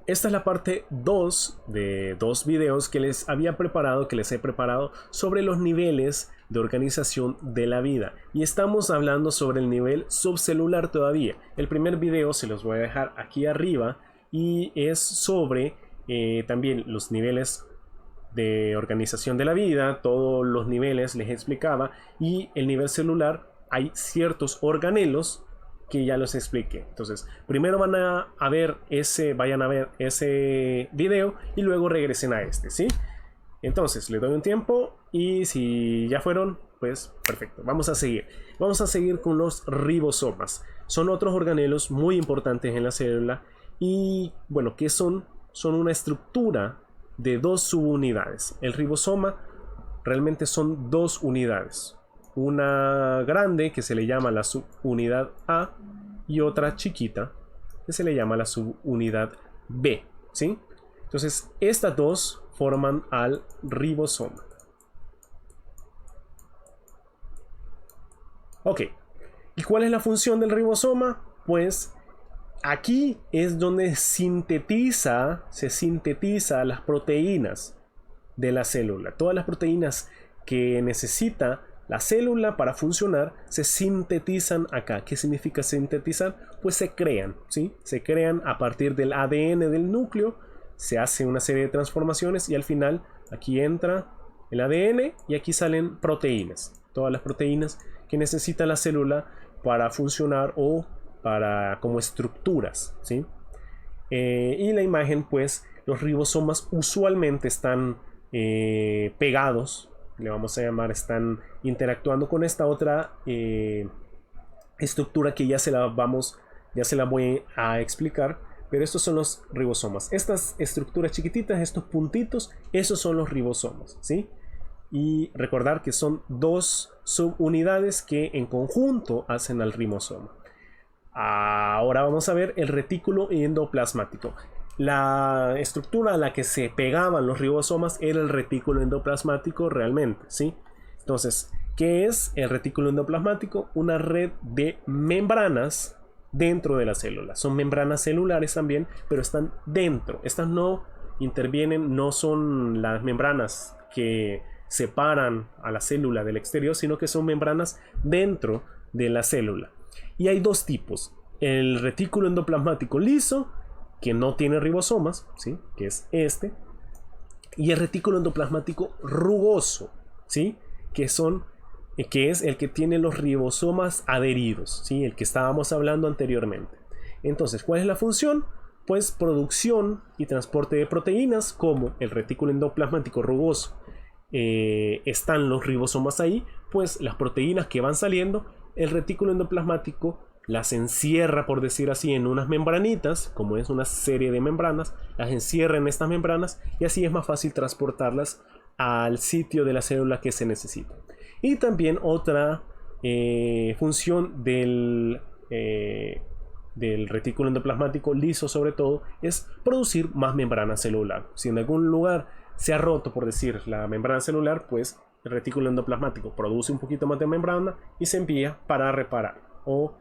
esta es la parte 2 de dos videos que les había preparado, que les he preparado sobre los niveles de organización de la vida. Y estamos hablando sobre el nivel subcelular todavía. El primer video se los voy a dejar aquí arriba y es sobre también los niveles de organización de la vida, todos los niveles les explicaba, y el nivel celular hay ciertos organelos que ya los expliqué. Entonces, primero vayan a ver ese video y luego regresen a este, ¿sí? Entonces, le doy un tiempo y si ya fueron, pues perfecto. Vamos a seguir. Vamos a seguir con los ribosomas. Son otros organelos muy importantes en la célula y, bueno, ¿qué son? Son una estructura de dos subunidades. El ribosoma realmente son dos unidades. Una grande que se le llama la subunidad A y otra chiquita que se le llama la subunidad B, ¿sí? Entonces estas dos forman al ribosoma. Ok, ¿y cuál es la función del ribosoma? Pues aquí es donde se sintetiza las proteínas de la célula. Todas las proteínas que necesita la célula para funcionar se sintetizan acá. ¿Qué significa sintetizar? Pues se crean, ¿sí? Se crean a partir del ADN del núcleo, se hace una serie de transformaciones y al final aquí entra el ADN y aquí salen proteínas. Todas las proteínas que necesita la célula para funcionar o para como estructuras, ¿sí? Y la imagen, pues, los ribosomas usualmente están pegados, le vamos a llamar, están interactuando con esta otra estructura que ya se la voy a explicar, pero estos son los ribosomas. Estas estructuras chiquititas, estos puntitos, esos son los ribosomas, ¿sí? Y recordar que son dos subunidades que en conjunto hacen al ribosoma. Ahora vamos a ver el retículo endoplasmático. La estructura a la que se pegaban los ribosomas era el retículo endoplasmático realmente, ¿sí? Entonces, ¿qué es el retículo endoplasmático? Una red de membranas dentro de la célula. Son membranas celulares también, pero están dentro. Estas no intervienen, no son las membranas que separan a la célula del exterior, sino que son membranas dentro de la célula. Y hay dos tipos: el retículo endoplasmático liso, que no tiene ribosomas, ¿sí? Que es este, y el retículo endoplasmático rugoso, ¿sí? Que es el que tiene los ribosomas adheridos, ¿sí? El que estábamos hablando anteriormente. Entonces, ¿cuál es la función? Pues producción y transporte de proteínas. Como el retículo endoplasmático rugoso están los ribosomas ahí, pues las proteínas que van saliendo, el retículo endoplasmático las encierra, por decir así, en unas membranitas, como es una serie de membranas, las encierra en estas membranas y así es más fácil transportarlas al sitio de la célula que se necesita. Y también otra función del retículo endoplasmático liso, sobre todo, es producir más membrana celular. Si en algún lugar se ha roto, por decir, la membrana celular, pues el retículo endoplasmático produce un poquito más de membrana y se envía para reparar, o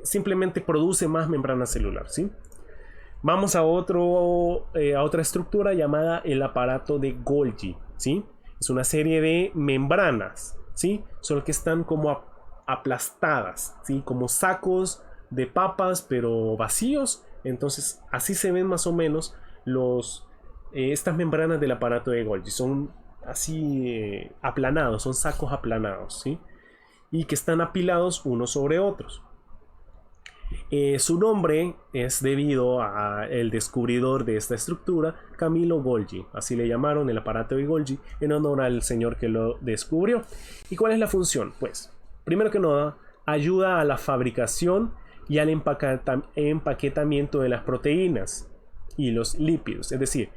simplemente produce más membrana celular, ¿sí? Vamos a otra estructura llamada el aparato de Golgi, ¿sí? Es una serie de membranas, ¿sí? Solo que están como aplastadas, ¿sí? Como sacos de papas, pero vacíos. Entonces, así se ven más o menos estas membranas del aparato de Golgi. Son así aplanados, son sacos aplanados, ¿sí? Y que están apilados unos sobre otros. Su nombre es debido al descubridor de esta estructura, Camillo Golgi. Así le llamaron, el aparato de Golgi, en honor al señor que lo descubrió. ¿Y cuál es la función? Pues, primero que nada, ayuda a la fabricación y al empaquetamiento de las proteínas y los lípidos. Es decir,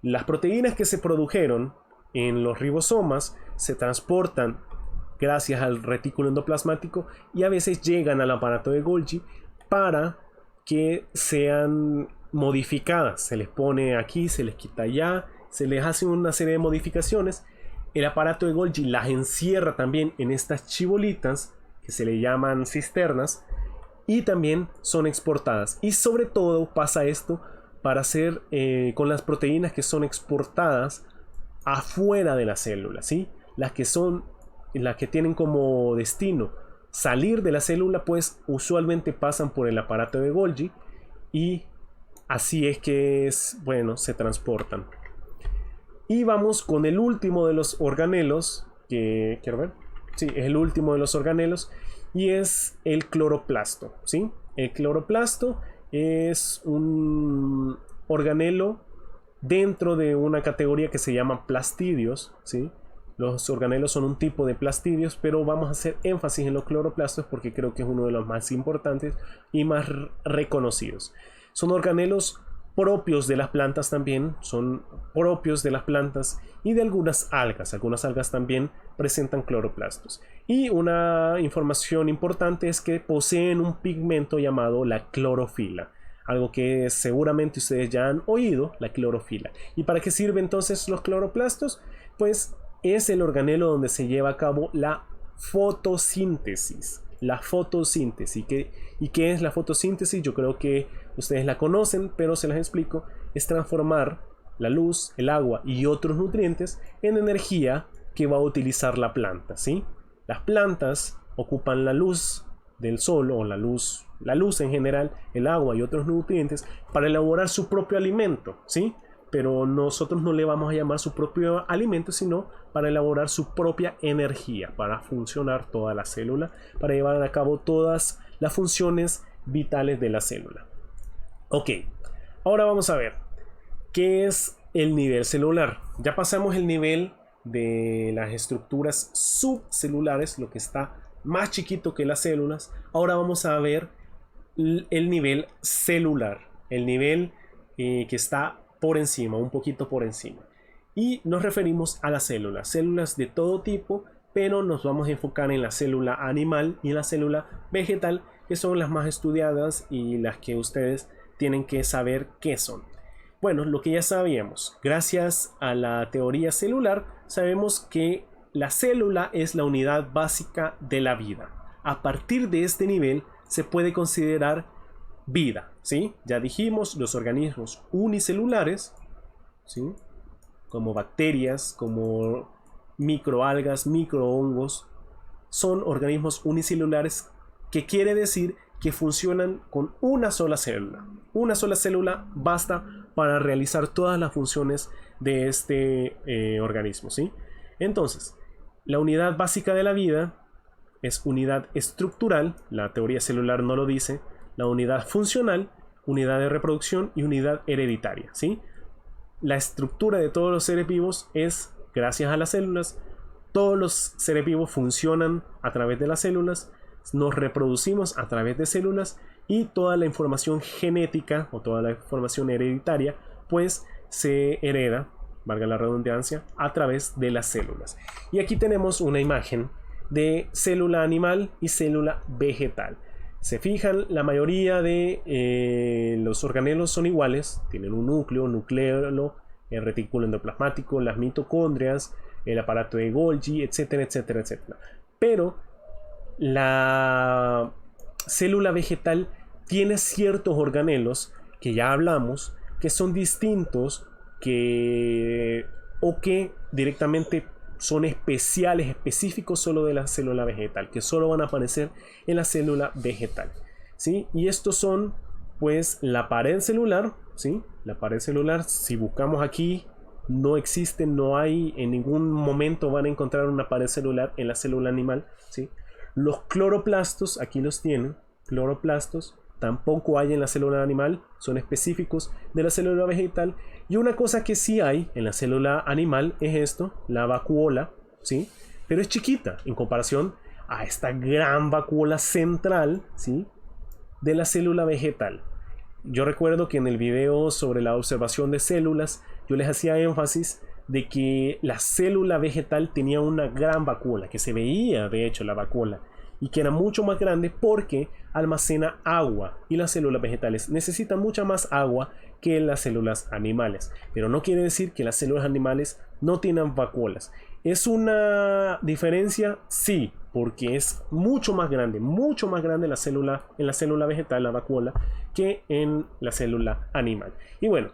las proteínas que se produjeron en los ribosomas se transportan gracias al retículo endoplasmático y a veces llegan al aparato de Golgi para que sean modificadas. Se les pone aquí, se les quita allá, se les hace una serie de modificaciones. El aparato de Golgi las encierra también en estas chibolitas que se le llaman cisternas y también son exportadas. Y sobre todo pasa esto para hacer con las proteínas que son exportadas afuera de la célula, ¿sí? Las que tienen como destino salir de la célula, pues usualmente pasan por el aparato de Golgi y así es que bueno, se transportan. Y vamos con el último de los organelos, que quiero ver. Sí, es el último de los organelos y es el cloroplasto, ¿sí? El cloroplasto es un organelo dentro de una categoría que se llama plastidios, ¿sí? Los organelos son un tipo de plastidios, pero vamos a hacer énfasis en los cloroplastos porque creo que es uno de los más importantes y más reconocidos. Son organelos propios de las plantas también, son propios de las plantas y de algunas algas. Algunas algas también presentan cloroplastos. Y una información importante es que poseen un pigmento llamado la clorofila. Algo que seguramente ustedes ya han oído, la clorofila. ¿Y para qué sirven entonces los cloroplastos? Pues es el organelo donde se lleva a cabo la fotosíntesis. La fotosíntesis. ¿Y qué es la fotosíntesis? Yo creo que ustedes la conocen, pero se las explico. Es transformar la luz, el agua y otros nutrientes en energía que va a utilizar la planta, ¿sí? Las plantas ocupan la luz del sol o la luz en general, el agua y otros nutrientes para elaborar su propio alimento, ¿sí? Pero nosotros no le vamos a llamar su propio alimento, sino para elaborar su propia energía, para funcionar toda la célula, para llevar a cabo todas las funciones vitales de la célula. Ok, ahora vamos a ver qué es el nivel celular. Ya pasamos el nivel de las estructuras subcelulares, lo que está más chiquito que las células. Ahora vamos a ver el nivel celular, el nivel que está por encima, un poquito por encima. Y nos referimos a las células de todo tipo, pero nos vamos a enfocar en la célula animal y en la célula vegetal, que son las más estudiadas y las que ustedes tienen que saber qué son. Bueno, lo que ya sabíamos, gracias a la teoría celular, sabemos que la célula es la unidad básica de la vida. A partir de este nivel se puede considerar vida, ¿sí? Ya dijimos, los organismos unicelulares, ¿sí? Como bacterias, como microalgas, microhongos, son organismos unicelulares, que quiere decir que funcionan con una sola célula. Una sola célula basta para realizar todas las funciones de este organismo, ¿sí? Entonces, la unidad básica de la vida es unidad estructural, la teoría celular no lo dice, la unidad funcional, unidad de reproducción y unidad hereditaria, ¿sí? La estructura de todos los seres vivos es gracias a las células. Todos los seres vivos funcionan a través de las células, nos reproducimos a través de células y toda la información genética o toda la información hereditaria pues se hereda, valga la redundancia, a través de las células. Y aquí tenemos una imagen de célula animal y célula vegetal. Se fijan, la mayoría de los organelos son iguales, tienen un nucleolo, el retículo endoplasmático, las mitocondrias, el aparato de Golgi, etcétera, etcétera, etcétera. Pero la célula vegetal tiene ciertos organelos que ya hablamos, que son distintos, o que directamente son específicos solo de la célula vegetal, que solo van a aparecer en la célula vegetal, ¿sí? Y estos son pues la pared celular, ¿sí? La pared celular, si buscamos aquí, no existe, no hay, en ningún momento van a encontrar una pared celular en la célula animal, ¿sí? Los cloroplastos, aquí los tienen, cloroplastos, tampoco hay en la célula animal, son específicos de la célula vegetal. Y una cosa que sí hay en la célula animal es esto, la vacuola, ¿sí? Pero es chiquita en comparación a esta gran vacuola central, ¿sí? De la célula vegetal. Yo recuerdo que en el video sobre la observación de células, yo les hacía énfasis de que la célula vegetal tenía una gran vacuola, que se veía de hecho la vacuola, y que era mucho más grande porque almacena agua, y las células vegetales necesitan mucha más agua que las células animales. Pero no quiere decir que las células animales no tienen vacuolas. ¿Es una diferencia? Sí, porque es mucho más grande la célula en la célula vegetal, la vacuola, que en la célula animal. Y bueno,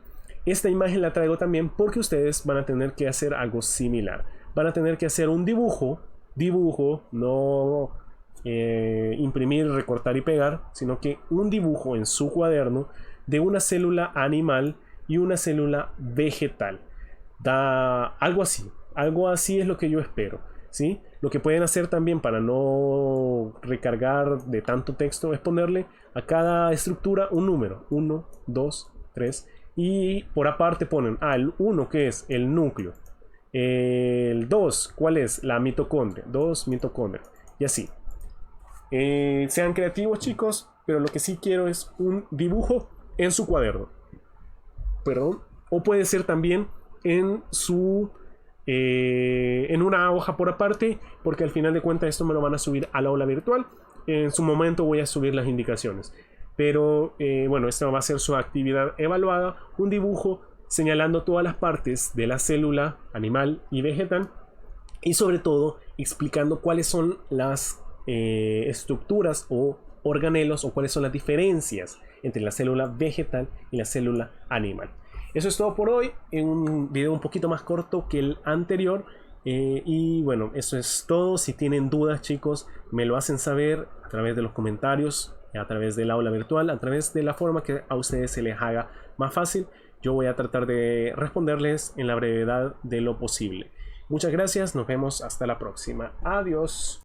esta imagen la traigo también porque ustedes van a tener que hacer algo similar. Van a tener que hacer un dibujo, no imprimir, recortar y pegar, sino que un dibujo en su cuaderno de una célula animal y una célula vegetal. Da algo así es lo que yo espero, ¿sí? Lo que pueden hacer también para no recargar de tanto texto es ponerle a cada estructura un número, 1, 2, 3, y por aparte ponen el 1 que es el núcleo, el 2 cuál es la mitocondria, 2 mitocondria, y así. Sean creativos, chicos, pero lo que sí quiero es un dibujo en su cuaderno, perdón, o puede ser también en una hoja por aparte, porque al final de cuentas esto me lo van a subir al aula virtual. En su momento voy a subir las indicaciones, pero bueno, esta va a ser su actividad evaluada, un dibujo señalando todas las partes de la célula animal y vegetal, y sobre todo explicando cuáles son las estructuras o organelos, o cuáles son las diferencias entre la célula vegetal y la célula animal. Eso es todo por hoy, en un video un poquito más corto que el anterior. Y bueno, eso es todo. Si tienen dudas, chicos, me lo hacen saber a través de los comentarios, a través del aula virtual, a través de la forma que a ustedes se les haga más fácil. Yo voy a tratar de responderles en la brevedad de lo posible. Muchas gracias, nos vemos hasta la próxima. Adiós.